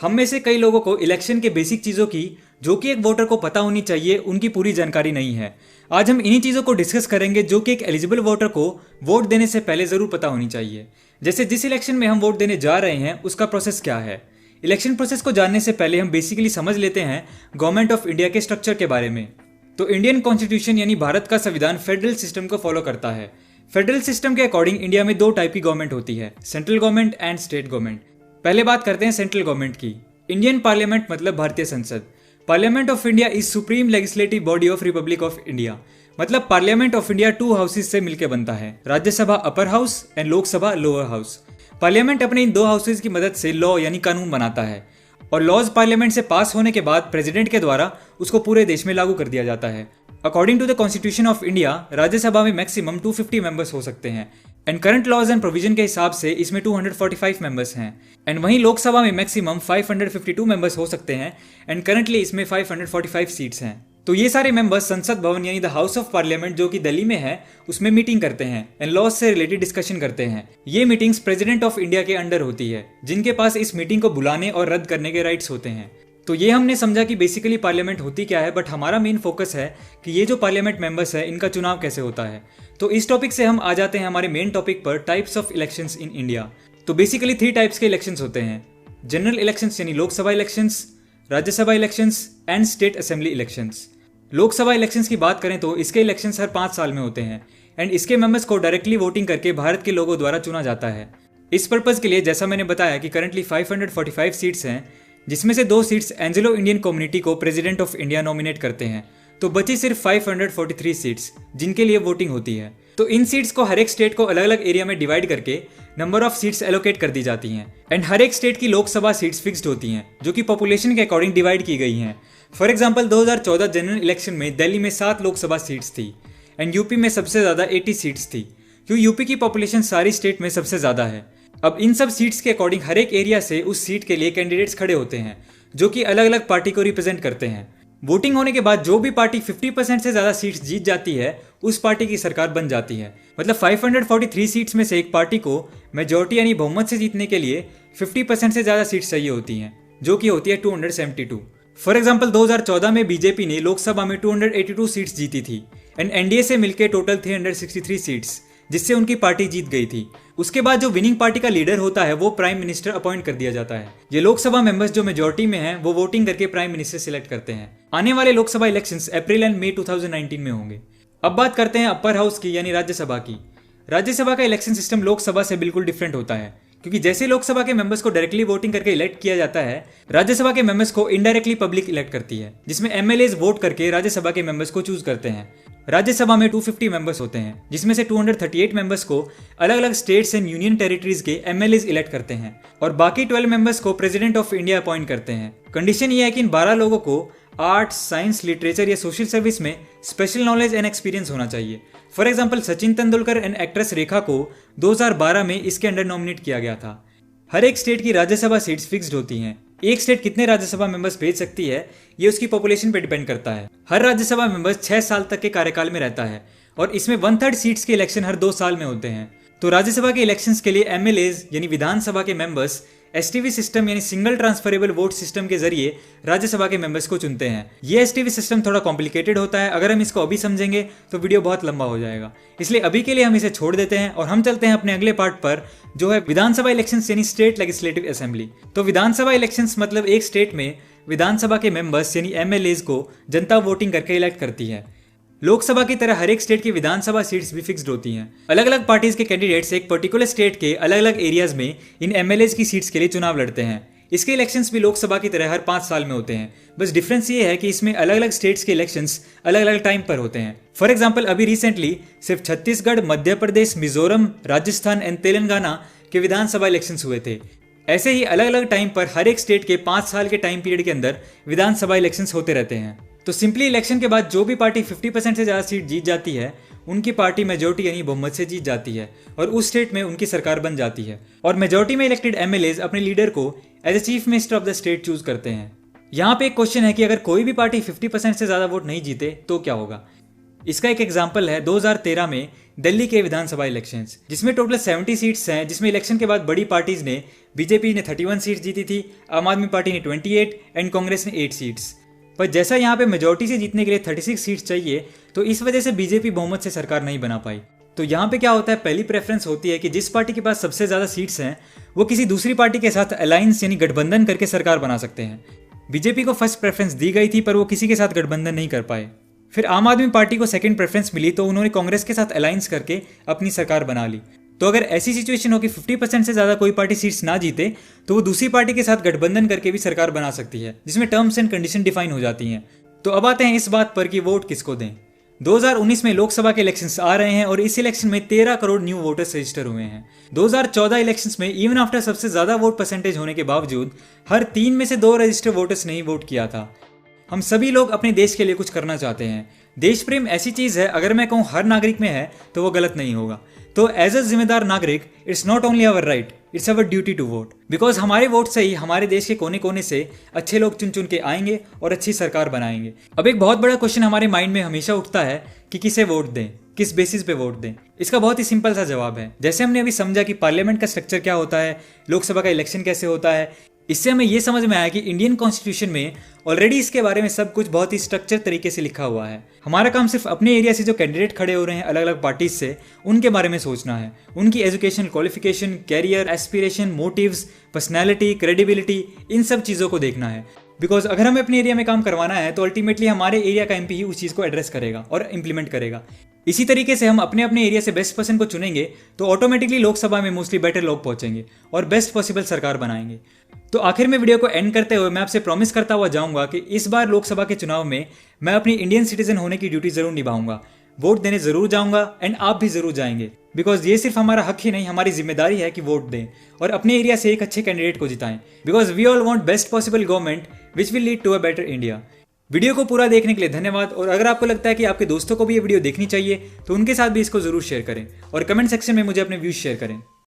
हम में से कई लोगों को इलेक्शन के बेसिक चीज़ों की, जो कि एक वोटर को पता होनी चाहिए, उनकी पूरी जानकारी नहीं है। आज हम इन्हीं चीज़ों को डिस्कस करेंगे जो कि एक एलिजिबल वोटर को वोट देने से पहले ज़रूर पता होनी चाहिए। जैसे जिस इलेक्शन में हम वोट देने जा रहे हैं उसका प्रोसेस क्या है। इलेक्शन प्रोसेस को जानने से पहले हम बेसिकली समझ लेते हैं गवर्नमेंट ऑफ इंडिया के स्ट्रक्चर के बारे में। तो इंडियन कॉन्स्टिट्यूशन यानी भारत का संविधान फेडरल सिस्टम को फॉलो करता है। फेडरल सिस्टम के अकॉर्डिंग इंडिया में दो टाइप की गवर्नमेंट होती है, central government and state government. पहले बात करते हैं सेंट्रल गवर्नमेंट की। इंडियन पार्लियामेंट मतलब भारतीय संसद। Parliament of India is supreme legislative body of republic of India. मतलब parliament of India two houses से मिलकर बनता है, Rajya Sabha upper house and Lok Sabha lower house. Parliament अपने इन दो हाउसेज की मदद से लॉ यानी कानून बनाता है और लॉज पार्लियामेंट से पास होने के बाद प्रेसिडेंट के द्वारा उसको पूरे देश में लागू कर दिया जाता है। According to the constitution of India, Rajya Sabha में मैक्सिमम 250 मेंबर्स हो सकते हैं and current laws and provision के हिसाब से इसमें 245 मेंबर्स हैं। एंड वहीं लोकसभा में मैक्सिमम 552 मेंबर्स हो सकते हैं एंड करंटली इसमें 545 सीट्स हैं। तो ये सारे मेंबर्स संसद भवन यानी द हाउस ऑफ पार्लियामेंट जो कि दिल्ली में है उसमें मीटिंग करते हैं एंड लॉज से रिलेटेड डिस्कशन करते हैं। ये मीटिंग्स प्रेसिडेंट ऑफ इंडिया के अंडर होती है, जिनके पास इस मीटिंग को बुलाने और रद्द करने के राइट्स होते हैं। तो ये हमने समझा कि बेसिकली पार्लियामेंट होती क्या है, बट हमारा मेन फोकस है कि ये जो पार्लियामेंट मेंबर्स है इनका चुनाव कैसे होता है। तो इस टॉपिक से हम आ जाते हैं हमारे मेन टॉपिक पर, types of elections in India. तो बेसिकली 3 टाइप्स के इलेक्शंस होते हैं, जनरल इलेक्शंस यानी Lok Sabha elections, Rajya Sabha elections and state assembly elections. Lok Sabha elections की बात करें तो इसके इलेक्शंस हर 5 साल में होते हैं एंड इसके मेंबर्स को डायरेक्टली वोटिंग करके भारत के लोगों द्वारा चुना जाता है। इस पर्पज के लिए जैसा मैंने बताया कि करंटली 545 सीट्स हैं, जिसमें से 2 सीट्स एंग्लो इंडियन कम्युनिटी को प्रेसिडेंट ऑफ इंडिया नॉमिनेट करते हैं। तो बची सिर्फ 543 सीट्स जिनके लिए वोटिंग होती है। तो इन सीट्स को हर एक स्टेट को अलग अलग एरिया में डिवाइड करके नंबर ऑफ सीट्स एलोकेट कर दी जाती हैं एंड हर एक स्टेट की लोकसभा सीट्स फिक्स्ड होती हैं जो कि पॉपुलेशन के अकॉर्डिंग डिवाइड की गई हैं। फॉर एग्जाम्पल 2014 जनरल इलेक्शन में दिल्ली में 7 लोकसभा सीट्स थी एंड यूपी में सबसे ज़्यादा 80 सीट्स थी, क्योंकि यूपी की पॉपुलेशन सारी स्टेट में सबसे ज़्यादा है। अब इन सब सीट्स के अकॉर्डिंग हर एक एरिया से उस सीट के लिए कैंडिडेट्स खड़े होते हैं जो कि अलग अलग पार्टी को रिप्रेजेंट करते हैं। वोटिंग होने के बाद जो भी पार्टी 50% से ज़्यादा सीट्स जीत जाती है उस पार्टी की सरकार बन जाती है। मतलब 543 सीट्स में से एक पार्टी को मेजॉरिटी यानी बहुमत से जीतने के लिए 50% से ज़्यादा सीट्स चाहिए होती हैं, जो कि होती है 272। फॉर एग्जाम्पल 2014 में बीजेपी ने लोकसभा में 282 सीट्स जीती थी एंड एनडीए से मिलकर टोटल 363 सीट्स, जिससे उनकी पार्टी जीत गई थी। उसके बाद जो विनिंग पार्टी का लीडर होता है वो प्राइम मिनिस्टर अपॉइंट कर दिया जाता है। ये लोकसभा मेंबर्स जो मेजॉरिटी में हैं वो वोटिंग करके प्राइम मिनिस्टर सिलेक्ट करते हैं। आने वाले लोकसभा इलेक्शंस अप्रैल एंड मई 2019 में होंगे। अब बात करते हैं अपर हाउस की यानी राज्यसभा की। राज्यसभा का इलेक्शन सिस्टम लोकसभा से बिल्कुल डिफरेंट होता है, क्योंकि जैसे लोकसभा के मेंबर्स को डायरेक्टली वोटिंग करके इलेक्ट किया जाता है, राज्यसभा के मेंबर्स को इनडायरेक्टली पब्लिक इलेक्ट करती है, जिसमें एमएलएज वोट करके राज्यसभा के मेंबर्स को चूज करते हैं। राज्यसभा में 250 मेंबर्स होते हैं, जिसमें से 238 मेंबर्स को अलग अलग स्टेट्स एंड यूनियन टेरिटरीज के एमएलएज इलेक्ट करते हैं और बाकी 12 मेंबर्स को प्रेसिडेंट ऑफ इंडिया अपॉइंट करते हैं। कंडीशन ये है कि इन 12 लोगों को आर्ट्स, साइंस, लिटरेचर या सोशल सर्विस में स्पेशल नॉलेज एंड एक्सपीरियंस होना चाहिए। For example Sachin Tendulkar and actress Rekha को 2012 में इसके अंडर नॉमिनेट किया गया था। हर एक स्टेट की राज्यसभा सीट्स फिक्स्ड होती हैं। एक स्टेट कितने राज्यसभा मेंबर्स भेज सकती है ये उसकी पॉपुलेशन पे डिपेंड करता है। हर राज्यसभा मेंबर्स 6 साल तक के कार्यकाल में रहता है और इसमें 1/3 सीट्स के इलेक्शन हर 2 साल में होते हैं। तो राज्यसभा के इलेक्शंस के लिए एमएलएज यानी विधानसभा के मेंबर्स एसटीवी सिस्टम यानी सिंगल ट्रांसफरेबल वोट सिस्टम के जरिए राज्यसभा के मेंबर्स को चुनते हैं। ये एसटीवी सिस्टम थोड़ा कॉम्प्लिकेटेड होता है, अगर हम इसको अभी समझेंगे तो वीडियो बहुत लंबा हो जाएगा, इसलिए अभी के लिए हम इसे छोड़ देते हैं और हम चलते हैं अपने अगले पार्ट पर, जो है विधानसभा इलेक्शंस यानी स्टेट लेजिस्लेटिव असेंबली। तो विधानसभा इलेक्शंस मतलब एक स्टेट में विधानसभा के मेंबर्स यानी एमएलएज को जनता वोटिंग करके इलेक्ट करती है। लोकसभा की तरह हर एक स्टेट की विधानसभा सीट्स भी फिक्स्ड होती हैं। अलग अलग पार्टीज के कैंडिडेट्स एक पर्टिकुलर स्टेट के अलग अलग एरियाज में इन एमएलएज की सीट्स के लिए चुनाव लड़ते हैं। इसके इलेक्शंस भी लोकसभा की तरह हर 5 साल में होते हैं, बस डिफरेंस ये है कि इसमें अलग अलग स्टेट्स के इलेक्शंस अलग अलग टाइम पर होते हैं। फॉर एग्जाम्पल अभी रिसेंटली सिर्फ छत्तीसगढ़, मध्य प्रदेश, मिजोरम, राजस्थान एंड तेलंगाना के विधानसभा इलेक्शंस हुए थे। ऐसे ही अलग अलग टाइम पर हर एक स्टेट के 5 साल के टाइम पीरियड के अंदर विधानसभा इलेक्शंस होते रहते हैं। तो सिंपली इलेक्शन के बाद जो भी पार्टी 50% से ज़्यादा सीट जीत जाती है उनकी पार्टी मेजोरिटी यानी बहुमत से जीत जाती है और उस स्टेट में उनकी सरकार बन जाती है और मेजोरिटी में इलेक्टेड एमएलएज अपने लीडर को as a chief minister of the state choose करते हैं। यहाँ पे एक क्वेश्चन है कि अगर कोई भी पार्टी 50% से ज़्यादा वोट नहीं जीते तो क्या होगा। इसका एक एग्जाम्पल है 2013 में दिल्ली के विधानसभा इलेक्शंस, जिसमें टोटल 70 सीट्स हैं, जिसमें इलेक्शन के बाद बड़ी पार्टीज ने, बीजेपी ने 31 सीट्स जीती थी, आम आदमी पार्टी ने 28 एंड कांग्रेस ने 8 सीट्स। पर जैसा यहाँ पे मेजोरिटी से जीतने के लिए 36 सीट्स चाहिए, तो इस वजह से बीजेपी बहुमत से सरकार नहीं बना पाई। तो यहाँ पे क्या होता है, पहली प्रेफरेंस होती है कि जिस पार्टी के पास सबसे ज़्यादा सीट्स हैं वो किसी दूसरी पार्टी के साथ अलायंस यानी गठबंधन करके सरकार बना सकते हैं। बीजेपी को फर्स्ट प्रेफरेंस दी गई थी, पर वो किसी के साथ गठबंधन नहीं कर पाए। फिर आम आदमी पार्टी को सेकंड प्रेफरेंस मिली, तो उन्होंने कांग्रेस के साथ अलायंस करके अपनी सरकार बना ली। तो अगर ऐसी सिचुएशन हो कि 50% से ज़्यादा कोई पार्टी सीट्स ना जीते, तो वो दूसरी पार्टी के साथ गठबंधन करके भी सरकार बना सकती है, जिसमें टर्म्स एंड कंडीशन डिफाइन हो जाती हैं। तो अब आते हैं इस बात पर कि वोट किसको दें। 2019 में लोकसभा के इलेक्शंस आ रहे हैं और इस इलेक्शन में 13 करोड़ न्यू वोटर्स रजिस्टर हुए हैं। 2014 इलेक्शंस में इवन आफ्टर सबसे ज़्यादा वोट परसेंटेज होने के बावजूद हर 3 में से 2 रजिस्टर वोटर्स ने ही वोट किया था। हम सभी लोग अपने देश के लिए कुछ करना चाहते हैं। देश प्रेम ऐसी चीज़ है, अगर मैं कहूँ हर नागरिक में है तो वो गलत नहीं होगा। तो एज अ जिम्मेदार नागरिक, it's not only our right, it's our duty to vote, because हमारे वोट से ही हमारे देश के कोने कोने से अच्छे लोग चुन चुन के आएंगे और अच्छी सरकार बनाएंगे। अब एक बहुत बड़ा क्वेश्चन हमारे माइंड में हमेशा उठता है कि किसे वोट दें, किस बेसिस पे वोट दें। इसका बहुत ही सिंपल सा जवाब है। जैसे हमने अभी समझा कि पार्लियामेंट का स्ट्रक्चर क्या होता है, लोकसभा का इलेक्शन कैसे होता है, इससे हमें यह समझ में आया कि इंडियन कॉन्स्टिट्यूशन में ऑलरेडी इसके बारे में सब कुछ बहुत ही स्ट्रक्चर तरीके से लिखा हुआ है। हमारा काम सिर्फ अपने एरिया से जो कैंडिडेट खड़े हो रहे हैं अलग अलग पार्टीज से, उनके बारे में सोचना है। उनकी education, qualification, career, aspiration, motives, personality, credibility, इन सब चीज़ों को देखना है। बिकॉज अगर हमें अपने एरिया में काम करवाना है तो अल्टीमेटली हमारे एरिया का एमपी ही उस चीज़ को एड्रेस करेगा और इम्प्लीमेंट करेगा। इसी तरीके से हम अपने अपने एरिया से बेस्ट पर्सन को चुनेंगे तो ऑटोमेटिकली लोकसभा में मोस्टली बेटर लोग पहुंचेंगे और बेस्ट पॉसिबल सरकार बनाएंगे। तो आखिर में वीडियो को एंड करते हुए मैं आपसे प्रॉमिस करता हुआ जाऊंगा कि इस बार लोकसभा के चुनाव में मैं अपनी इंडियन सिटीजन होने की ड्यूटी जरूर निभाऊंगा। वोट देने जरूर जाऊंगा एंड आप भी जरूर जाएंगे, बिकॉज ये सिर्फ हमारा हक ही नहीं, हमारी जिम्मेदारी है कि वोट दें और अपने एरिया से एक अच्छे कैंडिडेट को जिताएं, because we all want best possible government which will lead to a better India. Video को पूरा देखने के लिए धन्यवाद, और अगर आपको लगता है कि आपके दोस्तों को भी ये वीडियो देखनी चाहिए तो उनके साथ भी इसको जरूर शेयर करें और कमेंट सेक्शन में मुझे अपने व्यूज शेयर करें।